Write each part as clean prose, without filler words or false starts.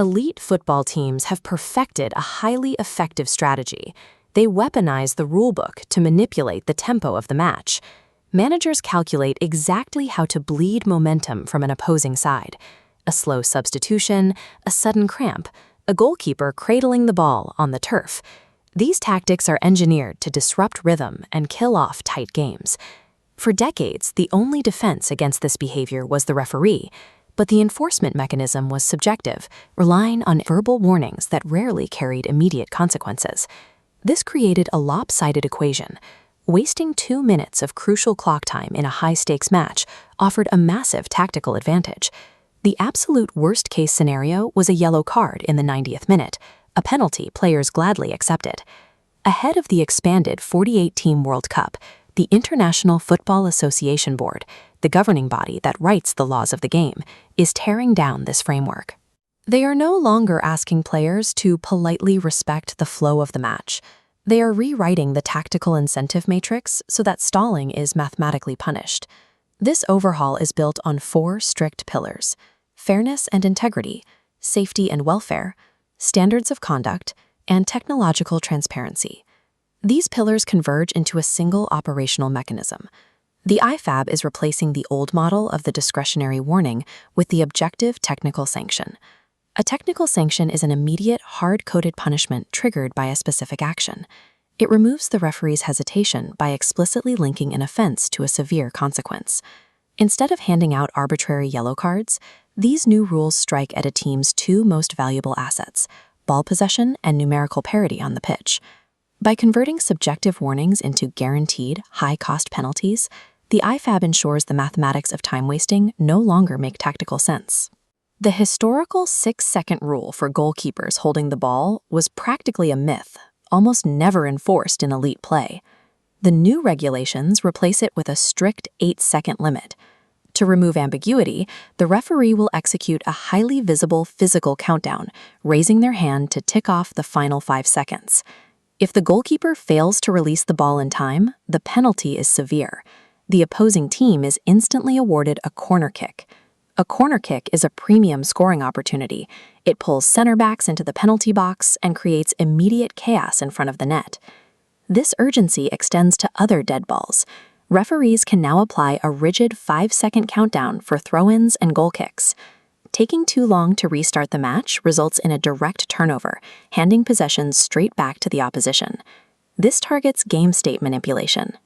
Elite football teams have perfected a highly effective strategy. They weaponize the rulebook to manipulate the tempo of the match. Managers calculate exactly how to bleed momentum from an opposing side. A slow substitution, a sudden cramp, a goalkeeper cradling the ball on the turf. These tactics are engineered to disrupt rhythm and kill off tight games. For decades, the only defense against this behavior was the referee, but the enforcement mechanism was subjective, relying on verbal warnings that rarely carried immediate consequences. This created a lopsided equation. Wasting 2 minutes of crucial clock time in a high-stakes match offered a massive tactical advantage. The absolute worst-case scenario was a yellow card in the 90th minute, a penalty players gladly accepted. Ahead of the expanded 48-team World Cup, the International Football Association Board, the governing body that writes the laws of the game, is tearing down this framework. They are no longer asking players to politely respect the flow of the match. They are rewriting the tactical incentive matrix so that stalling is mathematically punished. This overhaul is built on 4 strict pillars: fairness and integrity, safety and welfare, standards of conduct, and technological transparency. These pillars converge into a single operational mechanism. The IFAB is replacing the old model of the discretionary warning with the objective technical sanction. A technical sanction is an immediate, hard-coded punishment triggered by a specific action. It removes the referee's hesitation by explicitly linking an offense to a severe consequence. Instead of handing out arbitrary yellow cards, these new rules strike at a team's 2 most valuable assets: ball possession and numerical parity on the pitch. By converting subjective warnings into guaranteed, high-cost penalties, the IFAB ensures the mathematics of time wasting no longer make tactical sense. The historical 6-second rule for goalkeepers holding the ball was practically a myth, almost never enforced in elite play. The new regulations replace it with a strict 8-second limit. To remove ambiguity, the referee will execute a highly visible physical countdown, raising their hand to tick off the final 5 seconds. If the goalkeeper fails to release the ball in time, the penalty is severe. The opposing team is instantly awarded a corner kick. A corner kick is a premium scoring opportunity. It pulls center backs into the penalty box and creates immediate chaos in front of the net. This urgency extends to other dead balls. Referees can now apply a rigid 5-second countdown for throw-ins and goal kicks. Taking too long to restart the match results in a direct turnover, handing possession straight back to the opposition. This targets game state manipulation.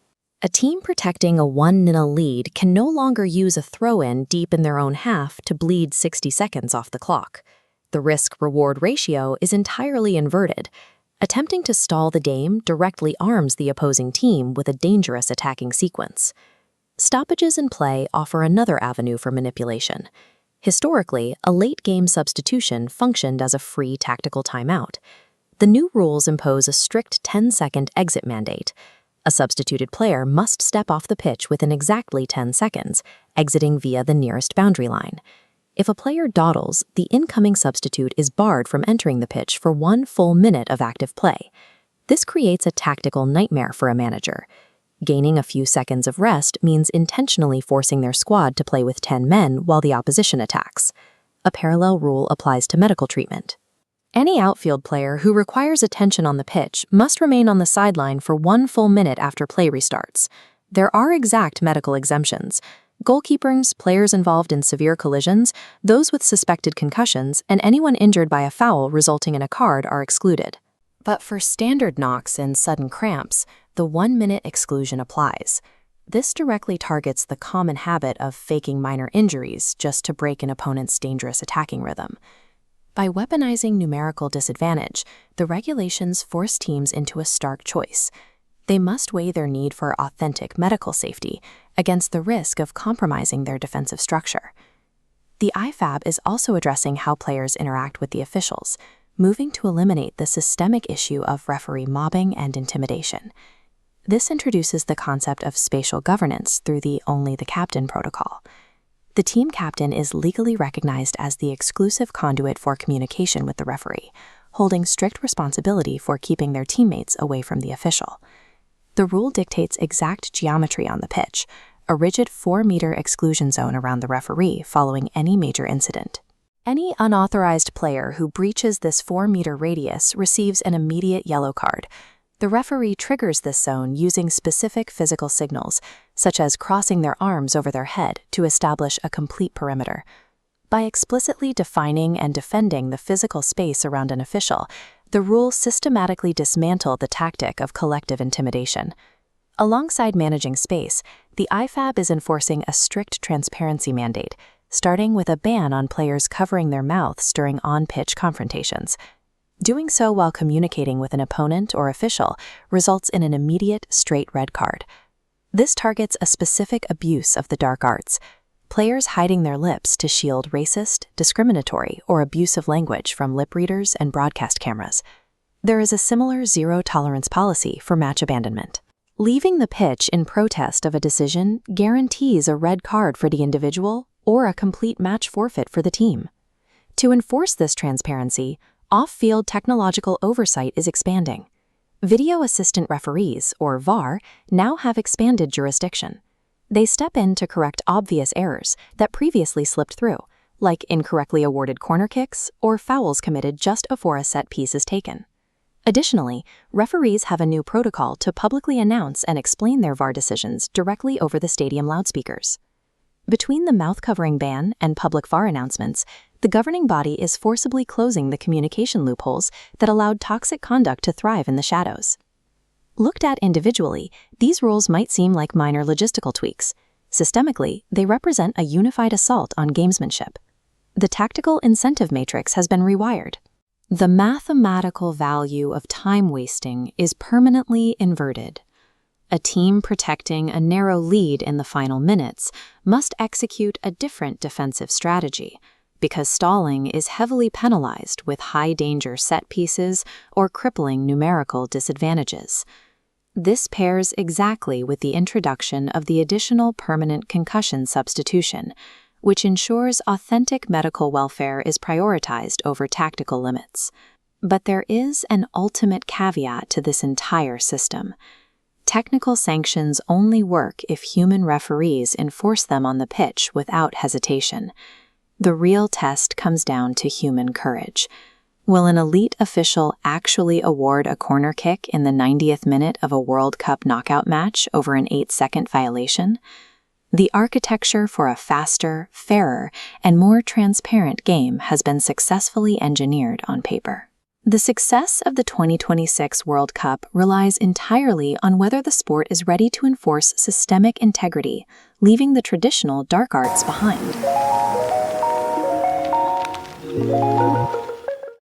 A team protecting a 1-0 lead can no longer use a throw-in deep in their own half to bleed 60 seconds off the clock. The risk-reward ratio is entirely inverted. Attempting to stall the game directly arms the opposing team with a dangerous attacking sequence. Stoppages in play offer another avenue for manipulation. Historically, a late-game substitution functioned as a free tactical timeout. The new rules impose a strict 10-second exit mandate. A substituted player must step off the pitch within exactly 10 seconds, exiting via the nearest boundary line. If a player dawdles, the incoming substitute is barred from entering the pitch for 1 full minute of active play. This creates a tactical nightmare for a manager. Gaining a few seconds of rest means intentionally forcing their squad to play with 10 men while the opposition attacks. A parallel rule applies to medical treatment. Any outfield player who requires attention on the pitch must remain on the sideline for 1 full minute after play restarts. There are exact medical exemptions. Goalkeepers, players involved in severe collisions, those with suspected concussions, and anyone injured by a foul resulting in a card are excluded. But for standard knocks and sudden cramps, the 1-minute exclusion applies. This directly targets the common habit of faking minor injuries just to break an opponent's dangerous attacking rhythm. By weaponizing numerical disadvantage, the regulations force teams into a stark choice. They must weigh their need for authentic medical safety against the risk of compromising their defensive structure. The IFAB is also addressing how players interact with the officials, moving to eliminate the systemic issue of referee mobbing and intimidation. This introduces the concept of spatial governance through the Only the Captain protocol. The team captain is legally recognized as the exclusive conduit for communication with the referee, holding strict responsibility for keeping their teammates away from the official. The rule dictates exact geometry on the pitch, a rigid 4-meter exclusion zone around the referee following any major incident. Any unauthorized player who breaches this 4-meter radius receives an immediate yellow card. The referee triggers this zone using specific physical signals, such as crossing their arms over their head to establish a complete perimeter. By explicitly defining and defending the physical space around an official, the rules systematically dismantle the tactic of collective intimidation. Alongside managing space, the IFAB is enforcing a strict transparency mandate, starting with a ban on players covering their mouths during on-pitch confrontations. Doing so while communicating with an opponent or official results in an immediate straight red card. This targets a specific abuse of the dark arts, players hiding their lips to shield racist, discriminatory, or abusive language from lip readers and broadcast cameras. There is a similar zero-tolerance policy for match abandonment. Leaving the pitch in protest of a decision guarantees a red card for the individual or a complete match forfeit for the team. To enforce this transparency, off-field technological oversight is expanding. Video assistant referees, or VAR, now have expanded jurisdiction. They step in to correct obvious errors that previously slipped through, like incorrectly awarded corner kicks or fouls committed just before a set piece is taken. Additionally, referees have a new protocol to publicly announce and explain their VAR decisions directly over the stadium loudspeakers. Between the mouth-covering ban and public VAR announcements, the governing body is forcibly closing the communication loopholes that allowed toxic conduct to thrive in the shadows. Looked at individually, these rules might seem like minor logistical tweaks. Systemically, they represent a unified assault on gamesmanship. The tactical incentive matrix has been rewired. The mathematical value of time wasting is permanently inverted. A team protecting a narrow lead in the final minutes must execute a different defensive strategy, because stalling is heavily penalized with high-danger set pieces or crippling numerical disadvantages. This pairs exactly with the introduction of the additional permanent concussion substitution, which ensures authentic medical welfare is prioritized over tactical limits. But there is an ultimate caveat to this entire system. Technical sanctions only work if human referees enforce them on the pitch without hesitation. The real test comes down to human courage. Will an elite official actually award a corner kick in the 90th minute of a World Cup knockout match over an 8-second violation? The architecture for a faster, fairer, and more transparent game has been successfully engineered on paper. The success of the 2026 World Cup relies entirely on whether the sport is ready to enforce systemic integrity, leaving the traditional dark arts behind.